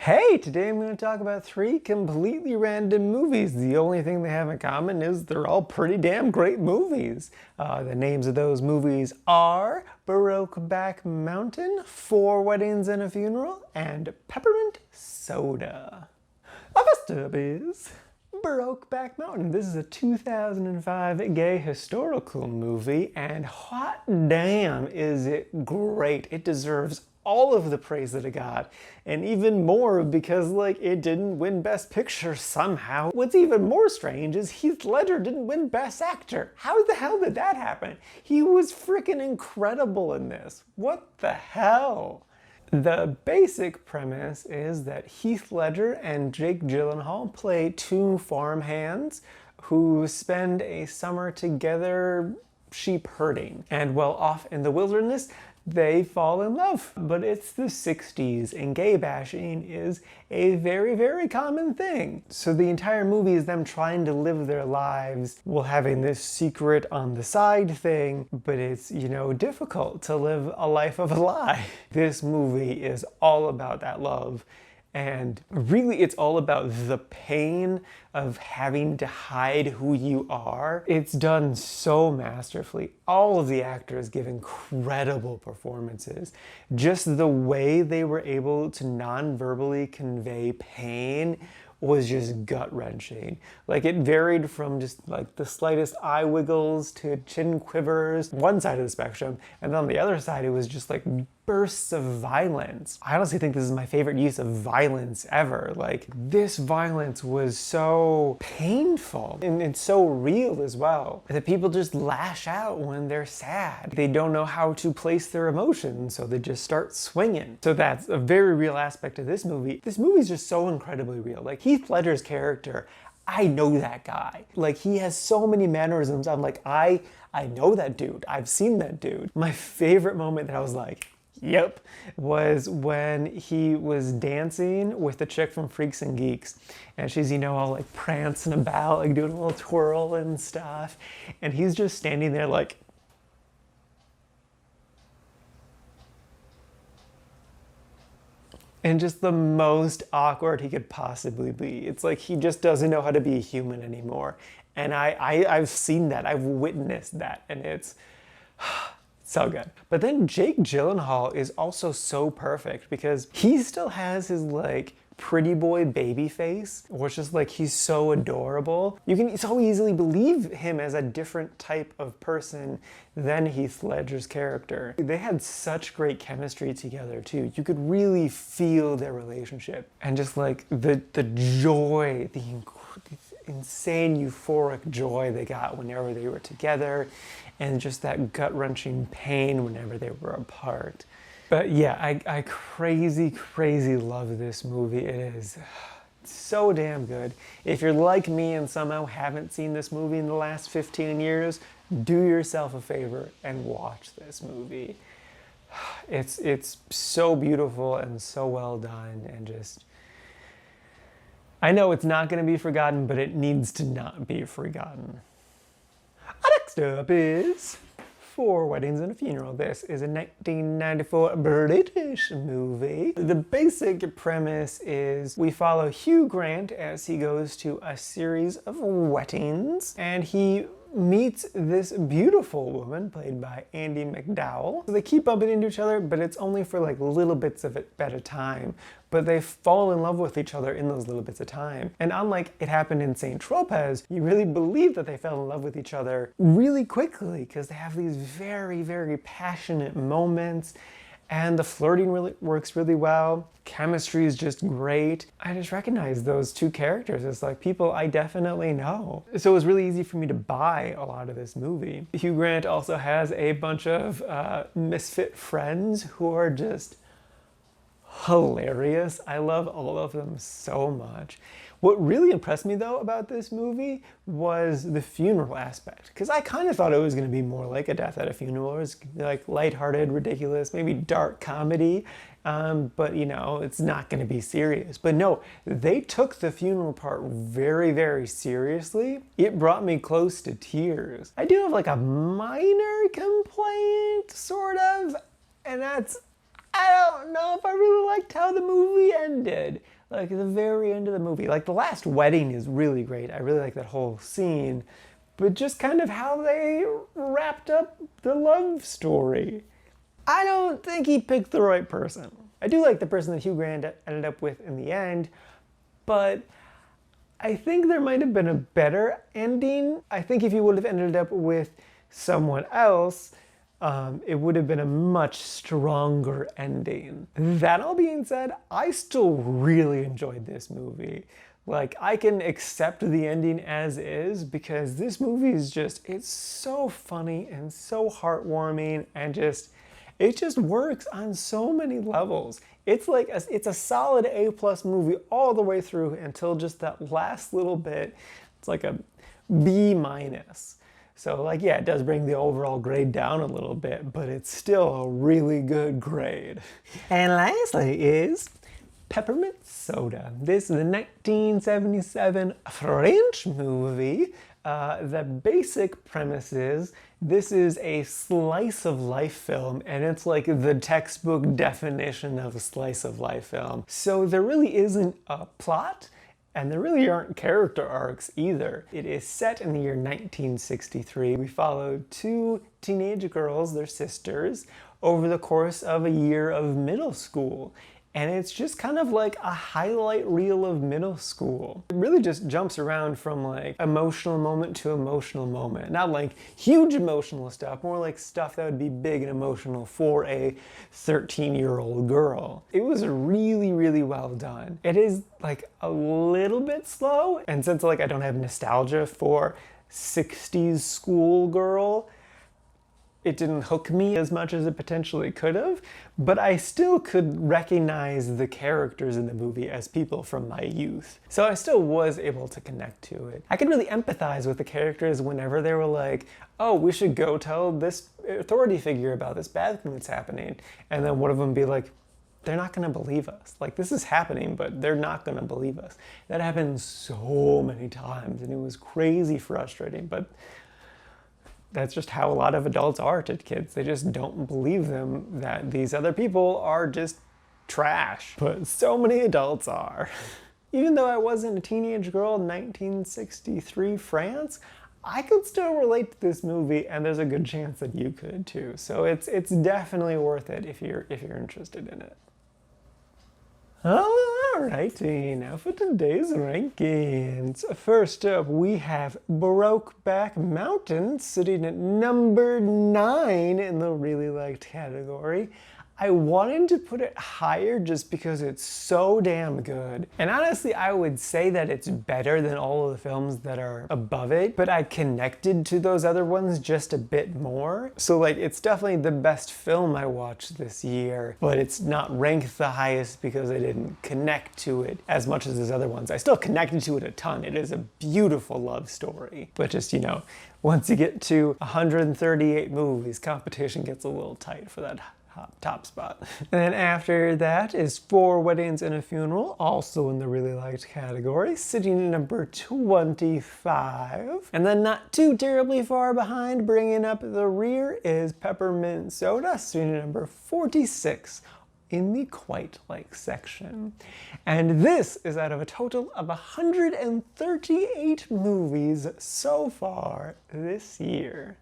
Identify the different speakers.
Speaker 1: Hey, today I'm going to talk about three completely random movies. The only thing they have in common is they're all pretty damn great movies. The names of those movies are Brokeback Mountain, Four Weddings and a Funeral, and Peppermint Soda. First up is Brokeback Mountain. This is a 2005 gay historical movie, and hot damn is it great. It deserves all of the praise that it got, and even more because it didn't win Best Picture somehow. What's even more strange is Heath Ledger didn't win Best Actor. How the hell did that happen? He was freaking incredible in this. What the hell? The basic premise is that Heath Ledger and Jake Gyllenhaal play two farmhands who spend a summer together sheep herding. And while off in the wilderness, they fall in love. But it's the 60s and gay bashing is a very, very common thing. So the entire movie is them trying to live their lives while having this secret on the side thing, but it's, difficult to live a life of a lie. This movie is all about that love. And really, it's all about the pain of having to hide who you are. It's done so masterfully. All of the actors give incredible performances. Just the way they were able to non-verbally convey pain was just gut-wrenching. It varied from just the slightest eye wiggles to chin quivers, one side of the spectrum, and then on the other side it was just bursts of violence. I honestly think this is my favorite use of violence ever. This violence was so painful and so real as well. That people just lash out when they're sad. They don't know how to place their emotions, so they just start swinging. So that's a very real aspect of this movie. This movie's just so incredibly real. Heath Ledger's character, I know that guy. He has so many mannerisms. I'm I know that dude. I've seen that dude. My favorite moment that I was yep, was when he was dancing with the chick from Freaks and Geeks. And she's, all prancing about, doing a little twirl and stuff. And he's just standing there and just the most awkward he could possibly be. It's he just doesn't know how to be a human anymore. And I've seen that, I've witnessed that, and it's so good. But then Jake Gyllenhaal is also so perfect because he still has his pretty boy baby face, or it's just he's so adorable. You can so easily believe him as a different type of person than Heath Ledger's character. They had such great chemistry together too. You could really feel their relationship, and just the joy, the insane euphoric joy they got whenever they were together, and just that gut-wrenching pain whenever they were apart. But yeah, I crazy love this movie. It is so damn good. If you're like me and somehow haven't seen this movie in the last 15 years, do yourself a favor and watch this movie. It's so beautiful and so well done, and just, I know it's not going to be forgotten, but it needs to not be forgotten. Next up is Four Weddings and a Funeral. This is a 1994 British movie. The basic premise is we follow Hugh Grant as he goes to a series of weddings, and he meets this beautiful woman played by Andie MacDowell. So they keep bumping into each other, but it's only for little bits of it at a time. But they fall in love with each other in those little bits of time. And unlike it happened in St. Tropez, you really believe that they fell in love with each other really quickly because they have these very, very passionate moments. And the flirting really works really well. Chemistry is just great. I just recognize those two characters as people I definitely know. So it was really easy for me to buy a lot of this movie. Hugh Grant also has a bunch of misfit friends who are just hilarious. I love all of them so much. What really impressed me though about this movie was the funeral aspect, because I kind of thought it was going to be more like a death at a funeral. It was lighthearted, ridiculous, maybe dark comedy, but it's not going to be serious. But no, they took the funeral part very, very seriously. It brought me close to tears. I do have a minor complaint, sort of, and that's I don't know if I really liked how the movie ended. Like the very end of the movie. Like the last wedding is really great. I really like that whole scene. But just kind of how they wrapped up the love story. I don't think he picked the right person. I do like the person that Hugh Grant ended up with in the end, but I think there might have been a better ending. I think if he would have ended up with someone else, it would have been a much stronger ending. That all being said, I still really enjoyed this movie. Like, I can accept the ending as is because this movie is just, it's so funny and so heartwarming and it just works on so many levels. It's like, it's a solid A+ movie all the way through until just that last little bit. It's like a B-. So like, yeah, it does bring the overall grade down a little bit, but it's still a really good grade. And lastly is Peppermint Soda. This is a 1977 French movie. The basic premise is this is a slice of life film, and it's like the textbook definition of a slice of life film. So there really isn't a plot, and there really aren't character arcs either. It is set in the year 1963. We follow two teenage girls, they're sisters, over the course of a year of middle school. And it's just kind of like a highlight reel of middle school. It really just jumps around from like emotional moment to emotional moment. Not like huge emotional stuff, more like stuff that would be big and emotional for a 13-year-old girl. It was really, really well done. It is like a little bit slow, and since like I don't have nostalgia for 60s schoolgirl, it didn't hook me as much as it potentially could have, but I still could recognize the characters in the movie as people from my youth. So I still was able to connect to it. I could really empathize with the characters whenever they were like, oh, we should go tell this authority figure about this bad thing that's happening. And then one of them be like, they're not gonna believe us. Like, this is happening, but they're not gonna believe us. That happened so many times, and it was crazy frustrating, but that's just how a lot of adults are to kids. They just don't believe them that these other people are just trash. But so many adults are. Even though I wasn't a teenage girl in 1963 France, I could still relate to this movie, and there's a good chance that you could too. So it's definitely worth it if you're interested in it. Alrighty, now for today's rankings. First up, we have Brokeback Mountain sitting at number 9 in the really liked category. I wanted to put it higher just because it's so damn good. And honestly, I would say that it's better than all of the films that are above it, but I connected to those other ones just a bit more. So like, it's definitely the best film I watched this year, but it's not ranked the highest because I didn't connect to it as much as those other ones. I still connected to it a ton. It is a beautiful love story, but just, you know, once you get to 138 movies, competition gets a little tight for that top spot. And then after that is 4 Weddings and a Funeral, also in the really liked category, sitting at number 25. And then not too terribly far behind, bringing up the rear, is Peppermint Soda, sitting at number 46 in the quite like section. And this is out of a total of 138 movies so far this year.